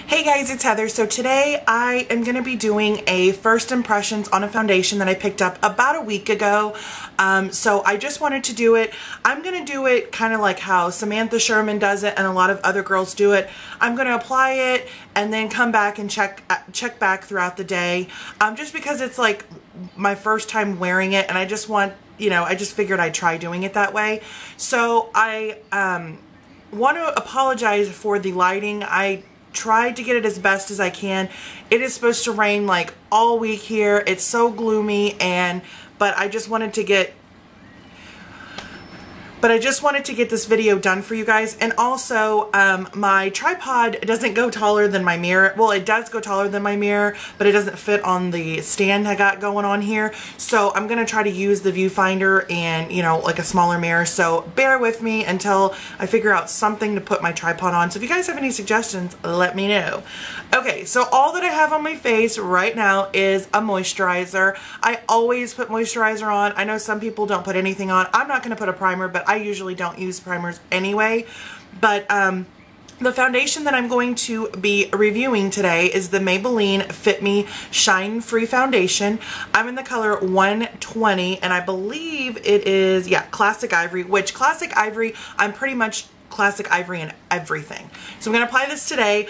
Hey guys, it's Heather. So today I am going to be doing a first impressions on a foundation that I picked up about a week ago. So I just wanted to do it. I'm going to do it kind of like how Samantha Sherman does it and a lot of other girls do it. I'm going to apply it and then come back and check back throughout the day. Just because it's like my first time wearing it and I just want, I just figured I'd try doing it that way. So I want to apologize for the lighting. I tried to get it as best as I can. It is supposed to rain like all week here. It's so gloomy, but I just wanted to get this video done for you guys. And also my tripod doesn't go taller than my mirror. Well, it does go taller than my mirror, but it doesn't fit on the stand I got going on here. So I'm gonna try to use the viewfinder and like a smaller mirror. So bear with me until I figure out something to put my tripod on. So if you guys have any suggestions, let me know. Okay, so all that I have on my face right now is a moisturizer. I always put moisturizer on. I know some people don't put anything on. I'm not gonna put a primer, but I usually don't use primers anyway. But the foundation that I'm going to be reviewing today is the Maybelline Fit Me Shine Free Foundation. I'm in the color 120 and I believe it is, yeah, Classic Ivory, which Classic Ivory, I'm pretty much Classic Ivory in everything. So I'm going to apply this today.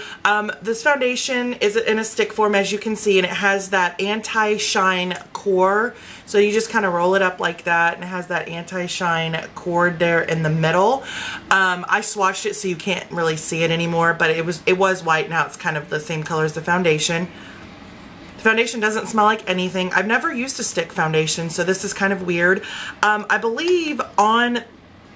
This foundation is in a stick form, as you can see, and it has that anti-shine core. So you just kind of roll it up like that, and it has that anti-shine cord there in the middle. I swatched it so you can't really see it anymore, but it was white. Now it's kind of the same color as the foundation. The foundation doesn't smell like anything. I've never used a stick foundation, so this is kind of weird. I believe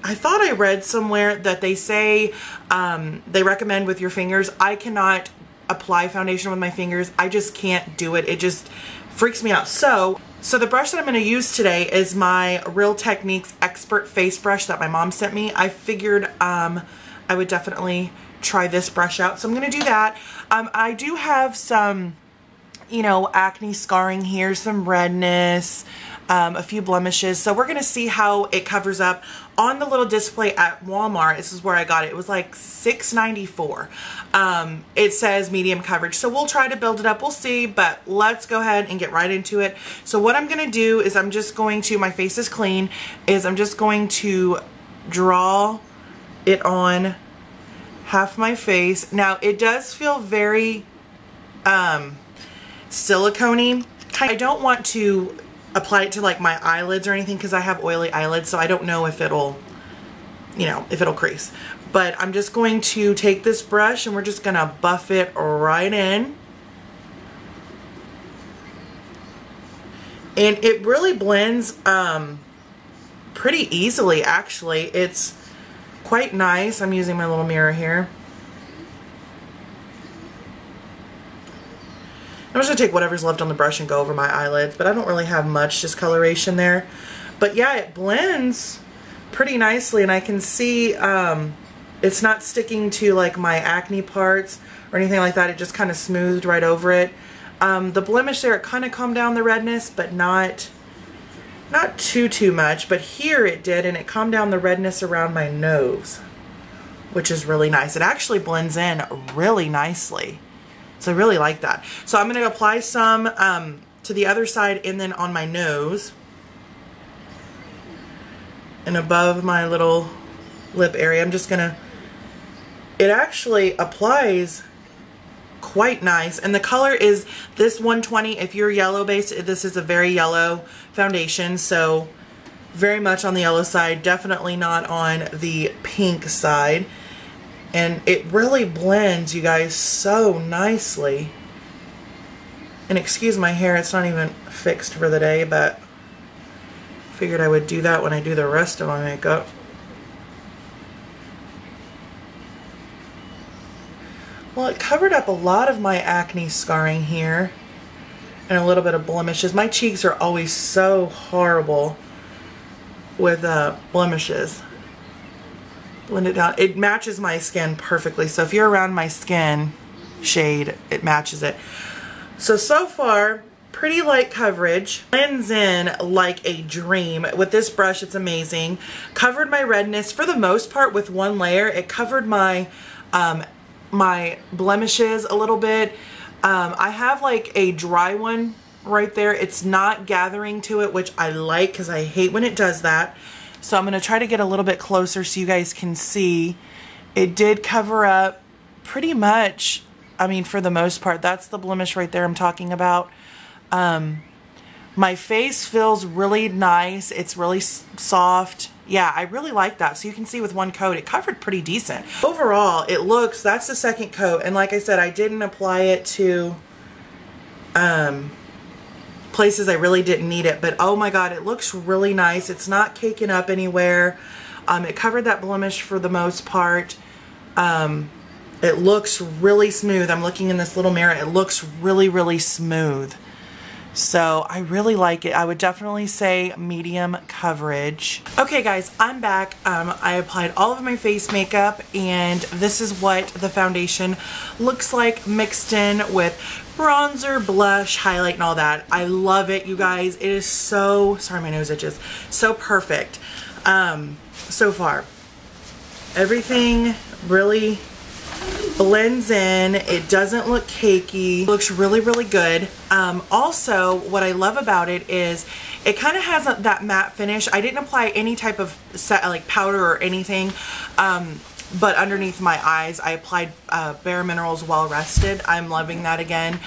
I thought I read somewhere that they say they recommend with your fingers. I cannot apply foundation with my fingers. I just can't do it. It just freaks me out. So the brush that I'm going to use today is my Real Techniques Expert Face Brush that my mom sent me. I figured I would definitely try this brush out. So I'm going to do that. I do have some, acne scarring here, some redness, a few blemishes. So we're going to see how it covers up. On the little display at Walmart, this is where I got it. It was like $6.94. It says medium coverage. So we'll try to build it up. We'll see, but let's go ahead and get right into it. So what I'm going to do is I'm just going to, my face is clean, I'm just going to draw it on half my face. Now it does feel very silicone-y. I don't want to apply it to like my eyelids or anything because I have oily eyelids, so I don't know if it'll, if it'll crease. But I'm just going to take this brush and we're just gonna buff it right in. And it really blends pretty easily, actually. It's quite nice. I'm using my little mirror here. I'm just going to take whatever's left on the brush and go over my eyelids, but I don't really have much discoloration there. But yeah, it blends pretty nicely, and I can see it's not sticking to like my acne parts or anything like that. It just kind of smoothed right over it. The blemish there, it kind of calmed down the redness, but not too much. But here it did, and it calmed down the redness around my nose, which is really nice. It actually blends in really nicely. So I really like that. So I'm going to apply some to the other side and then on my nose and above my little lip area. I'm just going to, it actually applies quite nice. And the color is this 120. If you're yellow based, this is a very yellow foundation. So very much on the yellow side, definitely not on the pink side. And it really blends, you guys, so nicely. And excuse my hair, it's not even fixed for the day, but figured I would do that when I do the rest of my makeup. Well, it covered up a lot of my acne scarring here and a little bit of blemishes. My cheeks are always so horrible with blemishes. Blend it down. It matches my skin perfectly. So if you're around my skin shade, it matches it. So far, pretty light coverage. Blends in like a dream. With this brush, it's amazing. Covered my redness for the most part with one layer. It covered my my blemishes a little bit. I have like a dry one right there. It's not gathering to it, which I like because I hate when it does that. So I'm going to try to get a little bit closer so you guys can see. It did cover up pretty much, I mean, for the most part. That's the blemish right there I'm talking about. My face feels really nice. It's really soft. Yeah, I really like that. So you can see with one coat, it covered pretty decent. Overall, it looks, that's the second coat. And like I said, I didn't apply it to places I really didn't need it. But oh my God, it looks really nice. It's not caking up anywhere. It covered that blemish for the most part. It looks really smooth. I'm looking in this little mirror. It looks really, really smooth. So I really like it. I would definitely say medium coverage. Okay guys, I'm back. I applied all of my face makeup and this is what the foundation looks like mixed in with bronzer, blush, highlight, and all that. I love it, you guys. It is so, sorry my nose itches, so perfect so far. Everything really blends in. It doesn't look cakey. Looks really, really good. Also, what I love about it is it kind of has that matte finish. I didn't apply any type of set, like powder or anything, but underneath my eyes, I applied Bare Minerals Well Rested. I'm loving that again.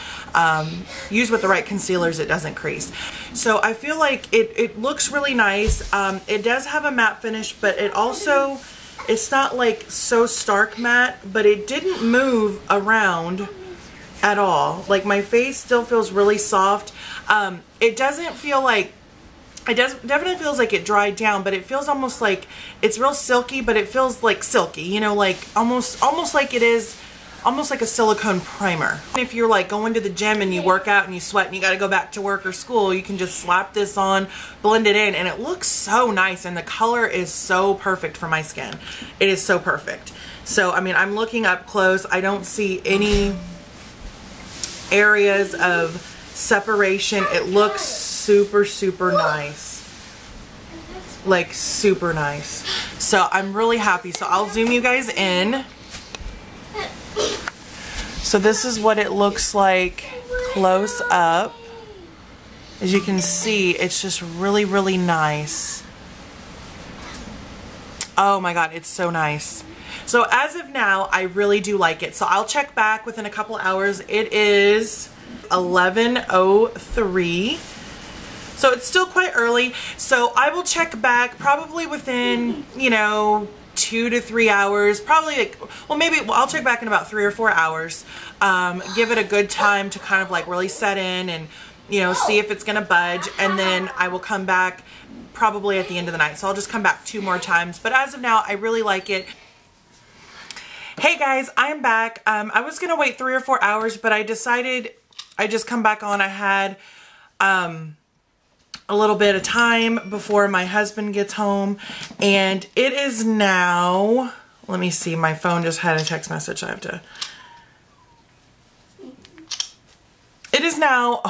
Used with the right concealers, it doesn't crease. So I feel like it looks really nice. It does have a matte finish, but it also, it's not like so stark matte, but it didn't move around at all. Like my face still feels really soft. It doesn't feel like, definitely feels like it dried down, but it feels almost like it's real silky, but it feels like silky, you know, like almost like it is almost like a silicone primer. If you're like going to the gym and you work out and you sweat and you got to go back to work or school, you can just slap this on, blend it in, and it looks so nice, and the color is so perfect for my skin. It is so perfect. So I mean, I'm looking up close. I don't see any areas of separation. It looks super, super nice. Like super nice. So I'm really happy. So I'll zoom you guys in. So this is what it looks like close up. As you can see, it's just really, really nice. Oh my God, it's so nice. So as of now, I really do like it. So I'll check back within a couple hours. It is 11:03. So it's still quite early. So I will check back probably within, you know, 2 to 3 hours. Probably like, well, maybe I'll check back in about 3 or 4 hours. Give it a good time to kind of like really set in and, you know, see if it's gonna budge, and then I will come back probably at the end of the night. So I'll just come back 2 more times. But as of now, I really like it. Hey guys, I'm back. I was gonna wait 3 or 4 hours, but I decided I just come back on. I had a little bit of time before my husband gets home, and it is now, let me see, my phone just had a text message. I have to, it is now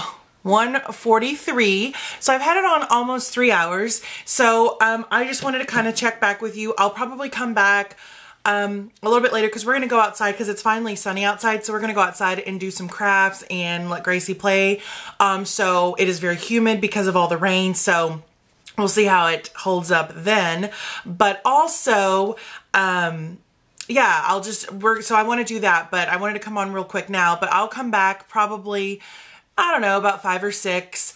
1:43, so I've had it on almost 3 hours. So I just wanted to kind of check back with you. I'll probably come back a little bit later because we're going to go outside because it's finally sunny outside. So we're going to go outside and do some crafts and let Gracie play. So it is very humid because of all the rain. So we'll see how it holds up then. But also, yeah, I'll just work. So I want to do that, but I wanted to come on real quick now, but I'll come back probably, I don't know, about 5 or 6,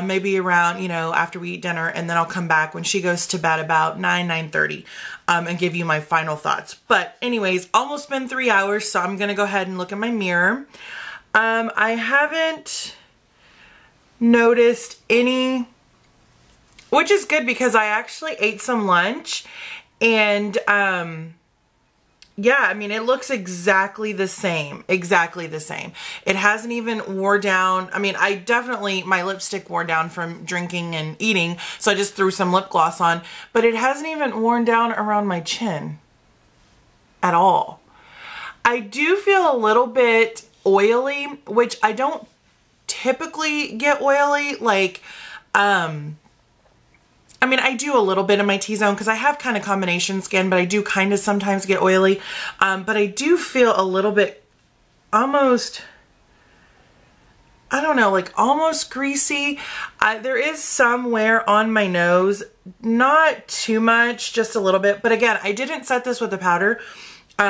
maybe around, you know, after we eat dinner, and then I'll come back when she goes to bed about 9:30, and give you my final thoughts. But anyways, almost been 3 hours, so I'm gonna go ahead and look in my mirror. I haven't noticed any, which is good because I actually ate some lunch, and yeah, I mean, it looks exactly the same. Exactly the same. It hasn't even wore down. I mean, I definitely, my lipstick wore down from drinking and eating, so I just threw some lip gloss on, but it hasn't even worn down around my chin at all. I do feel a little bit oily, which I don't typically get oily. Like, I mean, I do a little bit in my T-zone because I have kind of combination skin, but I do kind of sometimes get oily. But I do feel a little bit almost, I don't know, like almost greasy. There is some wear on my nose, not too much, just a little bit. But again, I didn't set this with a powder.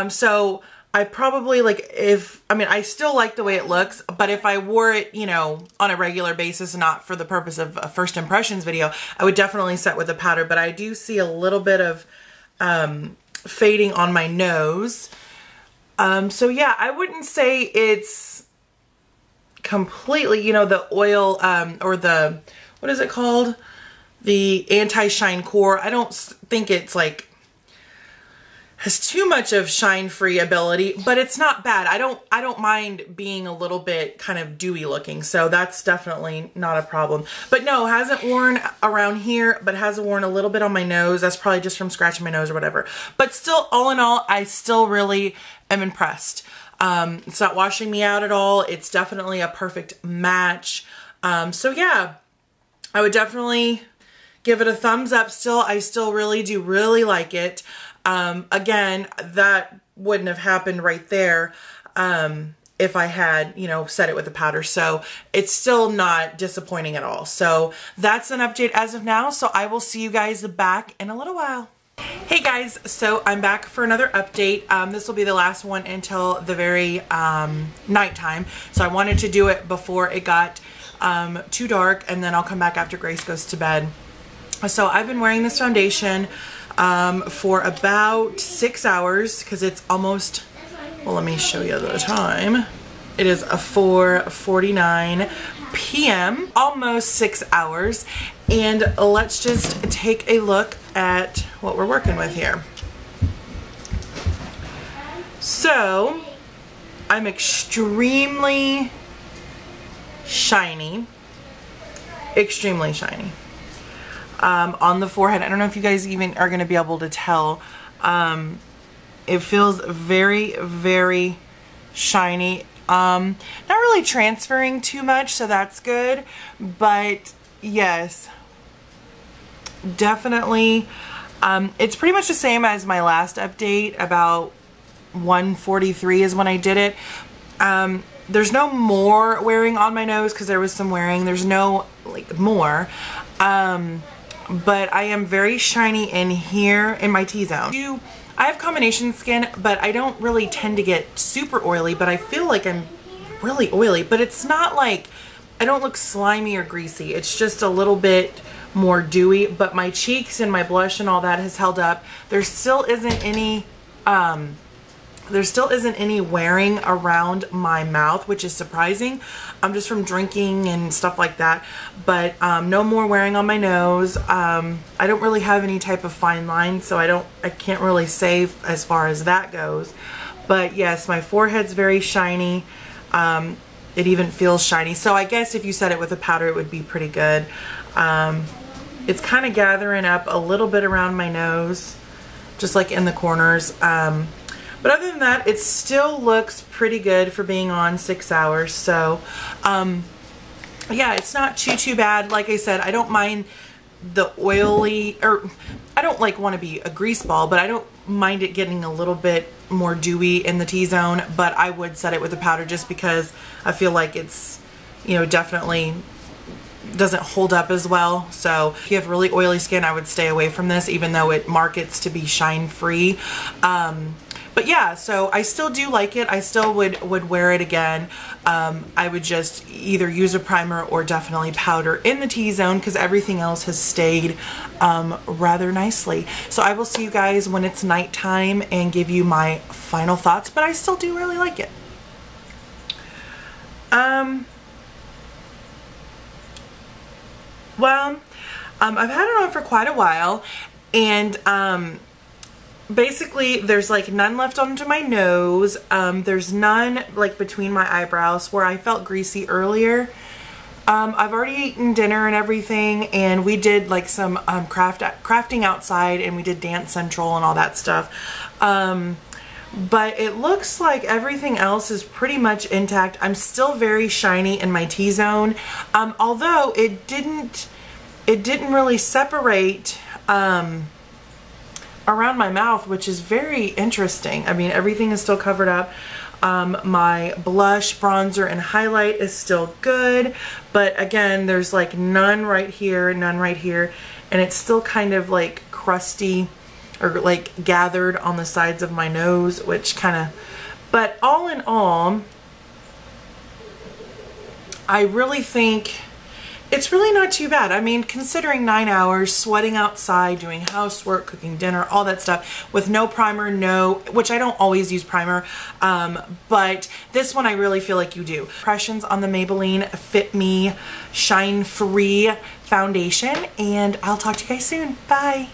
So I probably I still like the way it looks, but if I wore it, you know, on a regular basis, not for the purpose of a first impressions video, I would definitely set with a powder. But I do see a little bit of fading on my nose. So yeah, I wouldn't say it's completely, you know, the oil, or the, what is it called? The anti-shine core. I don't think it's like, has too much of shine-free ability, but it's not bad. I don't mind being a little bit kind of dewy looking, so that's definitely not a problem. But no, hasn't worn around here, but has worn a little bit on my nose. That's probably just from scratching my nose or whatever. But still, all in all, I still really am impressed. It's not washing me out at all. It's definitely a perfect match. So yeah, I would definitely give it a thumbs up still. I still really do really like it. Again, that wouldn't have happened right there if I had, you know, set it with the powder. So it's still not disappointing at all. So that's an update as of now. So I will see you guys back in a little while. Hey guys, so I'm back for another update. This will be the last one until the very nighttime. So I wanted to do it before it got too dark, and then I'll come back after Grace goes to bed. So I've been wearing this foundation for about 6 hours because it's almost, well, let me show you the time. It is a 4:49 p.m., almost 6 hours. And let's just take a look at what we're working with here. So I'm extremely shiny, extremely shiny. On the forehead. I don't know if you guys even are going to be able to tell. It feels very, very shiny. Not really transferring too much, so that's good. But yes, definitely. It's pretty much the same as my last update. About 1:43 is when I did it. There's no more wearing on my nose because there was some wearing. There's no like more. But I am very shiny in here in my T-zone. I have combination skin, but I don't really tend to get super oily, but I feel like I'm really oily. But it's not like, I don't look slimy or greasy. It's just a little bit more dewy, but my cheeks and my blush and all that has held up. There still isn't any wearing around my mouth, which is surprising. Just from drinking and stuff like that. But no more wearing on my nose. I don't really have any type of fine lines, so I can't really say as far as that goes. But yes, my forehead's very shiny. It even feels shiny. So I guess if you set it with a powder, it would be pretty good. It's kind of gathering up a little bit around my nose, just like in the corners. But other than that, it still looks pretty good for being on 6 hours. So, yeah, it's not too bad. Like I said, I don't mind the oily, or I don't like want to be a grease ball, but I don't mind it getting a little bit more dewy in the T-zone. But I would set it with a powder just because I feel like it's, you know, definitely doesn't hold up as well. So if you have really oily skin, I would stay away from this, even though it markets to be shine free. But yeah, so I still do like it. I still would wear it again. I would just either use a primer or definitely powder in the T-zone because everything else has stayed rather nicely. So I will see you guys when it's nighttime and give you my final thoughts, but I still do really like it. Well, I've had it on for quite a while, and basically there's like none left onto my nose. There's none like between my eyebrows where I felt greasy earlier. I've already eaten dinner and everything, and we did like some crafting outside, and we did Dance Central and all that stuff. But it looks like everything else is pretty much intact. I'm still very shiny in my T-zone, although it it didn't really separate around my mouth, which is very interesting. I mean, everything is still covered up. My blush, bronzer, and highlight is still good, but again, there's like none right here, none right here, and it's still kind of like crusty or like gathered on the sides of my nose, which kind of, but all in all, I really think it's really not too bad. I mean, considering 9 hours, sweating outside, doing housework, cooking dinner, all that stuff with no primer, which I don't always use primer, but this one I really feel like you do. Impressions on the Maybelline Fit Me Shine Free Foundation, and I'll talk to you guys soon. Bye.